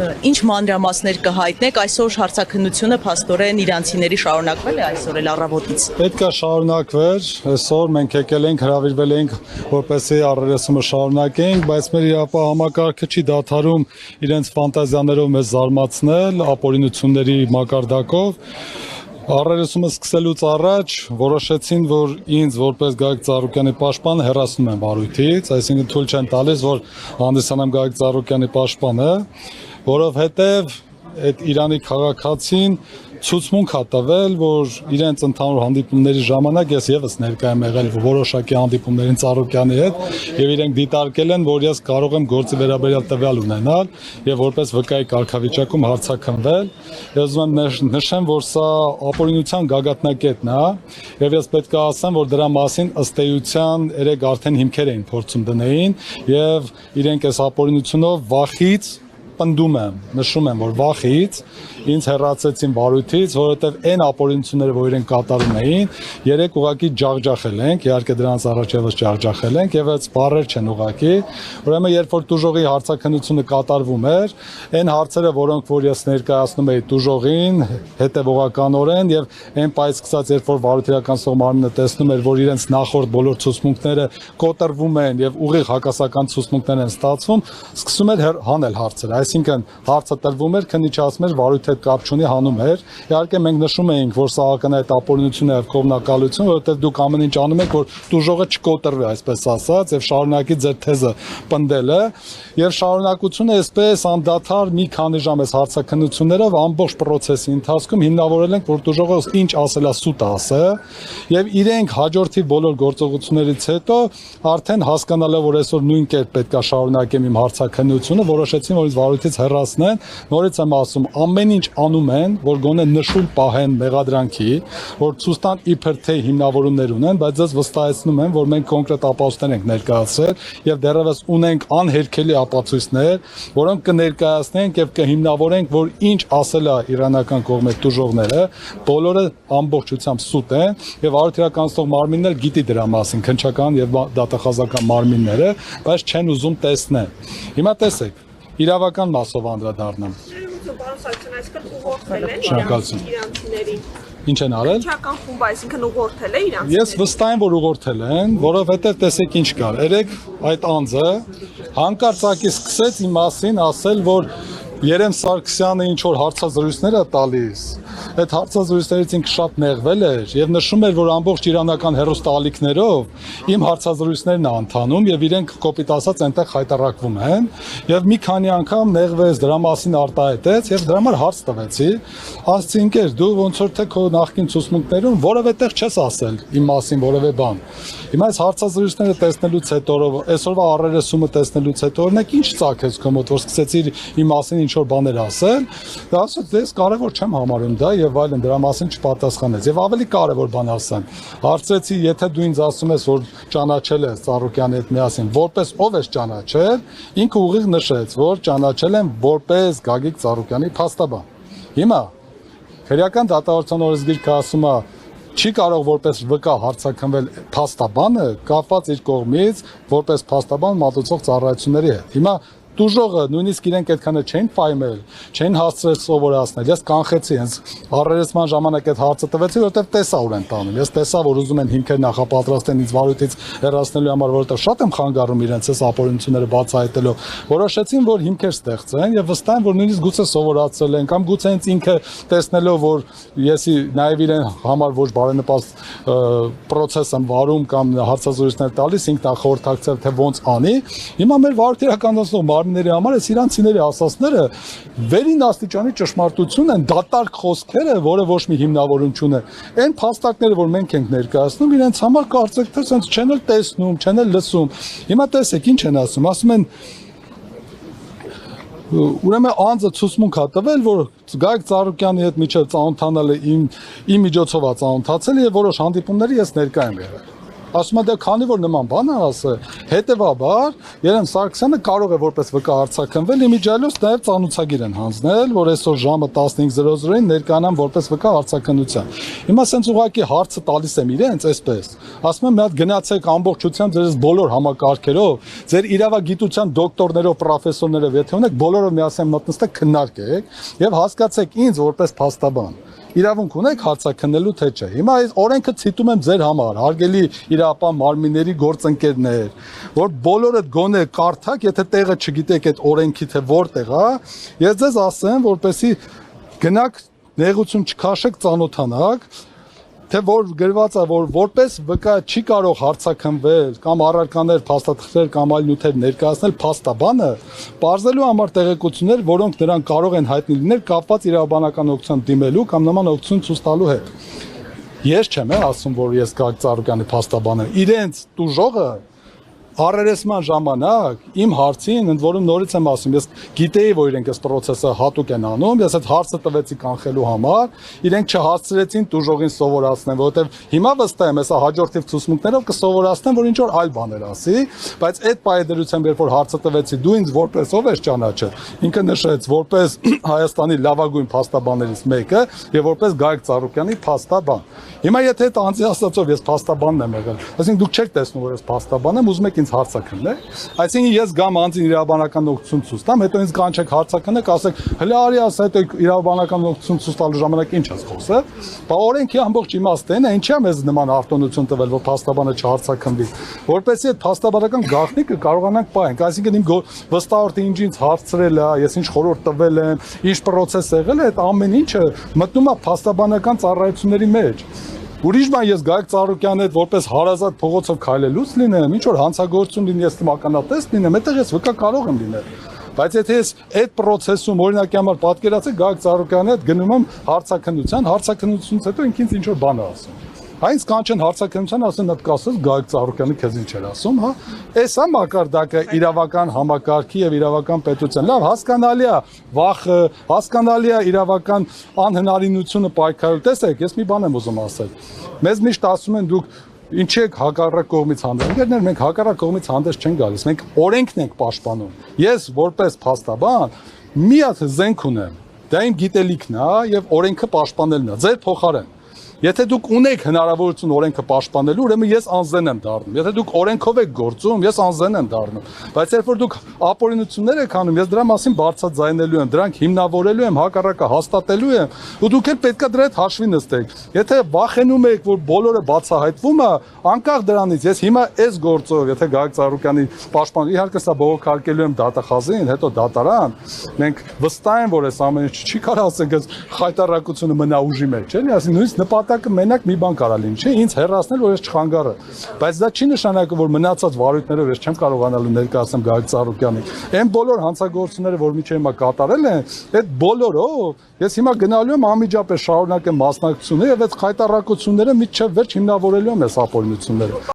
Ինչ մանրամասներ կհայտնեք, այսօր հարցաքննությունը փաստորեն իրանցիների շարունակվել է այսօր էլ առավոտից։ Պետք է շարունակվեր, այսօր մենք եկել ենք, հրավիրվել ենք, որպեսզի առերեսումը շարունակենք, բայց մեր իրապահ համակարգը չի դադարում իրենց ֆանտազիաներով մեզ զարմացնել, ապօրինությունների մակարդակով։ Առերեսումը սկսելուց առաջ որոշեցին, որ ինձ որպես Գագիկ Ծառուկյանի պաշտպան հեռացնում են վարույթից, այսինքն թույլ չեն տալիս, որ հանդիսանամ Գագիկ Ծառուկյանի պաշտպանը, որովհետև այդ Իրանի քաղաքացին ցուցմունք է տվել, որ իրենց ընդհանուր հանդիպումների ժամանակ ես եւս ներկայ եմ եղել որոշակի հանդիպումներին Ծառուկյանի հետ եւ իրենք դիտարկել են, որ ես կարող եմ գործի վերաբերյալ տվյալ ունենալ եւ որպես վկայի կարգավիճակում հարցաքննվել։ Ես ուզում եմ նշեմ, որ սա ապօրինության գագաթնակետն է եւ ես պետք է ասեմ, որ դրա մասին ըստ էության երեք արդեն հիմքեր էին փորձում դնեին եւ իրենք այս ապօրինությունով վախից պնդում եմ, նշում եմ, որ վախից ինձ հեռացեցին վարույթից, որովհետև այն ապօրինությունները, որ իրենք կատարում էին, երեք ուղղակի ջախջախել ենք, իհարկե դրանց առաջ եւս ջախջախել ենք եւ այս բառեր չեն ուղղակի, ուրեմն երբ որ տուժողի հարցաքննությունը կատարվում էր, այն հարցերը, որոնք որ ես ներկայացնում էի տուժողին, հետեւողականորեն եւ այն պայծ սկսած, երբ որ վարույթական մարմինը տեսնում էր, որ իրենց նախորդ բոլոր ցուցմունքները կոտրվում են եւ ուղիղ հակասական ցուցմունքներ են ստացվում, սկսում էր հանել հարցերը, այսինքն հարցը տրվում էր, քննիչացում էր, վարույթի հետ կապ չունի, հանում էր։ Իհարկե մենք նշում էինք, որ սա ակնհայտ ապօրինություն է եւ կողմնակալություն, որովհետեւ դուք ամեն ինչ անում եք, որ տուժողը չկոտրվի, այսպես ասած, եւ շարունակի ձեր թեզը պնդելը, եւ շարունակությունը այսպես անդադար մի քանի ժամ այս հարցաքննություններով ամբողջ process-ի ընթացքում հիմնավորել ենք, որ տուժողը ինչ ասելա սուտ ասը, եւ իրենք հաջորդի բոլոր գործողություններից հետո արդեն հասկանալով, որ այսօր նույն կերպ պետք է շարունակեմ իմ հարցաքննությունը, որոշեցին, որ ինձ վարույթից հեռացնեն, նորից եմ ասում, ամեն ինչ անում են, որ գոնե նշույլ պահեն մեղադրանքի, որ ցույց տան իբր թե հիմնավորումներ ունեն, բայց ես վստահեցնում եմ, որ մենք կոնկրետ ապացույցներ ենք ներկայացրել եւ դեռևս ունենք անհերքելի ապացույցներ, որոնք կներկայացնենք եւ կհիմնավորենք, որ ինչ ասել է իրանական կողմի տուժողները, բոլորը ամբողջությամբ սուտ են եւ արդյունականացող մարմիններ գիտի դրա մասին, քննչական եւ դատախազական մարմինները, բայց չեն ուզում տեսնել։ Հիմա տեսեք, իրավական մասով անդրադառնամ։ Իրանցիներին Ինչ են արել։ Քննչական խումբ, այսինքն ուղղորդել է իրանցիներին։ Ես վստահ եմ, որ ուղղորդել են, որովհետև տեսեք ինչ կար։ Երեք այդ անձը հանկարծակի սկսեց իմ մասին ասել, որ Երեմ Սարգսյանը ինչ որ հարցազրույցներ է տալիս, այդ հարցազրույցներից ինքը շատ նեղվել էր եւ նշում էր, որ ամբողջ իրանական հերոստալիքներով իմ հարցազրույցներն է ընթանում եւ իրենք կոպիտ ասած այնտեղ խայտարակվում են եւ մի քանի անգամ նեղվեց, դրա մասին արտահայտեց եւ դրա համար հարց տվեցի, ասացի ինքեր դու ոնց որ թե քո նախկին ցուցմունքներում որևէ տեղ չես ասել իմ մասին որևէ բան։ Հիմա այս հարցազրույցները տեսնելուց հետո, այսօրվա առերեսումը տեսնելուց հետո օրինակ ինչ ծագեց քո մոտ, որ սկսեցիր իմ մասին ինչ որ բաներ ասել, դա ասաց ես կարևոր չեմ համարում դա եւ այլն, դրա մասին չպատասխանեց եւ ավելի կարևոր բան ասեմ, հարցրեցի, եթե դու ինձ ասում ես, որ ճանաչել ես Ծառուկյանի հետ միասին, որպես ով ես ճանաչել, ինքը ուղիղ նշեց, որ ճանաչել եմ որպես Գագիկ Ծառուկյանի փաստաբան։ Հիմա քրեական դատավարության օրենսգիրքը ասում է չի կարող որպես վկա հարցաքննվել փաստաբանը կապված իր կողմից որպես փաստաբան մատուցող ծառայությունների հետ։ Հիմա Տուժողը նույնիսկ իրենք այդքանը չեն պայմել, չեն հասցրել սովորացնել։ Ես կանխեցի հենց առերեսման ժամանակ այդ հարցը տվեցի, որովհետև տեսա ուր են տանում։ Ես տեսա, որ ուզում են հիմքեր նախապատրաստեն ինձ վարույթից հեռացնելու համար, որովհետև շատ եմ խանգարում իրենց այս ապօրինությունները բացահայտելով։ Որոշեցին, որ հիմքեր ստեղծեն եւ վստահ եմ, որ նույնիսկ գուցե սովորացել են կամ գուցե հենց ինքը տեսնելով, որ եսի նաեւ իրեն համար ոչ բարենպաստ process եմ վարում կամ հարցազրույցներ տալիս, ինքն է խորհրդակցել թե ոնց անի։ Հիմա մեր վարույթի իրականացնող մարմինների համար այս իրանցիների ասածները վերին աստիճանի ճշմարտություն են, դատարկ խոսքերը, որը ոչ մի հիմնավորում չունեն։ Այն փաստարկները, որ մենք ենք ներկայացնում, իրենց համար կարծեք թե sense չեն էլ տեսնում, չեն էլ լսում։ Հիմա տեսեք ինչ են ասում են ուրեմն անձը ցուցմունք է տվել, որ Գագիկ Ծառուկյանի հետ միջև ծանոթանալը իմ միջոցով է ծանոթացել եւ որոշ հանդիպումների ես ներկա եմ եղել։ Ասում եմ դե քանի որ նման բան ասը, հետեւաբար Երեմ Սարգսյանը կարող է որպես վկա արձակնվել իմիջիալոց նաև ծանուցագիր են հանձնել, որ այսօր ժամը 15:00-ին ներկանան որպես վկա արձակնության։ Հիմա ասենց ուղղակի հարցը տալիս եմ իրենց այսպես։ Ասում եմ մի հատ գնացեք ամբողջությամբ ձեր բոլոր համակարգերով, ձեր իրավագիտության դոկտորներով, պրոֆեսորներով, եթե ունեք, բոլորով միասին մտնստեք քննարկեք եւ հասկացեք ինձ որպես փաստաբան։ Իրավունք ունեք հարցաքննելու թե չէ։ Հիմա այս օրենքը ցիտում եմ ձեր համար, հարգելի իրավապահ մարմինների գործընկերներ, որ բոլորդ գոնե կարդաք, եթե տեղը չգիտեք այդ օրենքի թե որտեղ է, ես ձեզ ասեմ, որպեսի գնաք նեղություն չքաշեք, ծանոթանաք, թե որ գրված է, որ որպես վկա չի կարող հարցաքննվել կամ առարկաներ, փաստաթղթեր կամ այլ նյութեր ներկայացնել փաստաբանը, բարձելու համար տեղեկություններ, որոնք նրան կարող են հայտնի լինել կապված իրավաբանական օգնության դիմելու կամ նման օգնություն ցույց տալու հետ։ Ես չեմ ասում, որ ես Գագիկ Ծառուկյանի փաստաբանը, իրենց տուժողը առերեսման ժամանակ իմ հարցին, ընդ որում նորից եմ ասում, ես գիտեի, որ իրենք այս process-ը հատուկ են անում, ես այդ հարցը տվեցի կանխելու համար, իրենք չհասցրեցին տուժողին սովորացնեն, որովհետև հիմա վստահ եմ, հեսա հաջորդիվ ցուցմունքներով կսովորացնեն, որ ինչ որ այլ բաներ ասի, բայց այդ պայդրությամբ, երբ որ հարցը տվեցի, դու ինձ որպես ով ես ճանաչել, ինքը նշեց որպես Հայաստանի լավագույն փաստաբաններից մեկը եւ որպես Գագիկ Ծառուկյանի փաստաբան։ Հիմա եթե այդ անձի ասածով ես փաստաբանն եմ եղել, այսինքն դուք չեք տեսնում, որ ես փաստաբան եմ, ուզում եք ինձ հարցաքննեք, այսինքն ես գամ անձին իրավաբանական օգնություն ցույց տամ, հետո ինձ կանչեք հարցաքննեք, ասեք, հələ արի ասա, հետո իրավաբանական օգնություն ցույց տալու ժամանակ ինչ ես խոսել, բա օրենքի ամբողջ իմաստն է, ինչի՞ է մեզ նման արտոնություն տվել, որ փաստաբանը չհարցաքննվի, որպեսզի այդ փաստաբանական գաղտնիքը կարողանանք պահենք, այսինքն իմ վստահորդը ինչ ինձ հարցրել է, ես ինչ խորհուրդ տվել եմ, ինչ process եղել է, այդ ամեն ինչը մտնում է փաստաբանական ծառայությունների մեջ։ Ուրիշ բան ես Գագիկ Ծառուկյանի հետ որպես հարազատ փողոցով քայլելուց լինեմ, ինչ որ հանցագործություն լինի, ես մականատես լինեմ, այդտեղ ես վկա կարող եմ լինել։ Բայց եթե ես այդ process-ում օրինակի համար պատկերացեք Գագիկ Ծառուկյանի հետ գնում եմ հարցաքննությունից հետո ինքնից ինչ որ բան ասում։ Այնց կանչեն հարցաքննության, ասեն այդ կասես Գագիկ Ծառուկյանը քեզ ինչ էր ասում, հա։ Էս է մակարդակը իրավական համակարգի եւ իրավական պետության։ Լավ, հասկանալի է վախը, հասկանալի է իրավական անհնարինությունը պայքարել։ Տեսեք, ես մի բան եմ ուզում ասել։ Մեզ միշտ ասում են դուք ինչ եք հակառակ կողմից հանդես։ Ընկերներ, մենք հակառակ կողմից հանդես չենք գալիս։ Մենք օրենքն ենք պաշտպանում։ Ես որպես փաստաբան մի հատ զենք ունեմ։ Դա իմ գիտելիքն է եւ օրենքը պաշտպանելն է։ Ձեր փոխարեն Եթե դուք ունեք հնարավորություն օրենքը պաշտպանելու, ուրեմն ես անզեն եմ դառնում։ Եթե դուք օրենքով եք գործում, ես անզեն եմ դառնում։ Բայց երբ որ դուք ապօրինություններ եք անում, ես դրա մասին բարձրաձայնելու եմ, դրանք հիմնավորելու եմ, հակառակը հաստատելու եմ, ու դուք էլ պետքա դրա հետ հաշվի նստեք։ Եթե վախենում եք, որ բոլորը բացահայտվում է, անկախ դրանից, ես հիմա այս գործով, եթե Գագիկ Ծառուկյանի պաշտպան, իհարկե սա բողոքարկելու եմ դատախազին, հետո դատարան, մենք վստահ ենք, որ այս ամեն ինչ չի կարող ասենք, այս խայտարակությունը մնա ուժի մեջ, էլի, ասենք նույնիսկ նպատակը մենակ մի բան կարա լինի, չէ, ինձ հեռացնել, որ ես չխանգարը։ Բայց դա չի նշանակում, որ մնացած վարույթներով ես չեմ կարողանալու ներկայացնել Գագիկ Ծառուկյանին։ Այն բոլոր հանցագործությունները, որ միջև հիմա կատարել են, այդ բոլորով ես հիմա գնալու եմ անմիջապես շարունակեմ մասնակցությունը եւ այդ խայտարակությունները միջև վերջ հիմնավորելու եմ այս ապօրինությունները։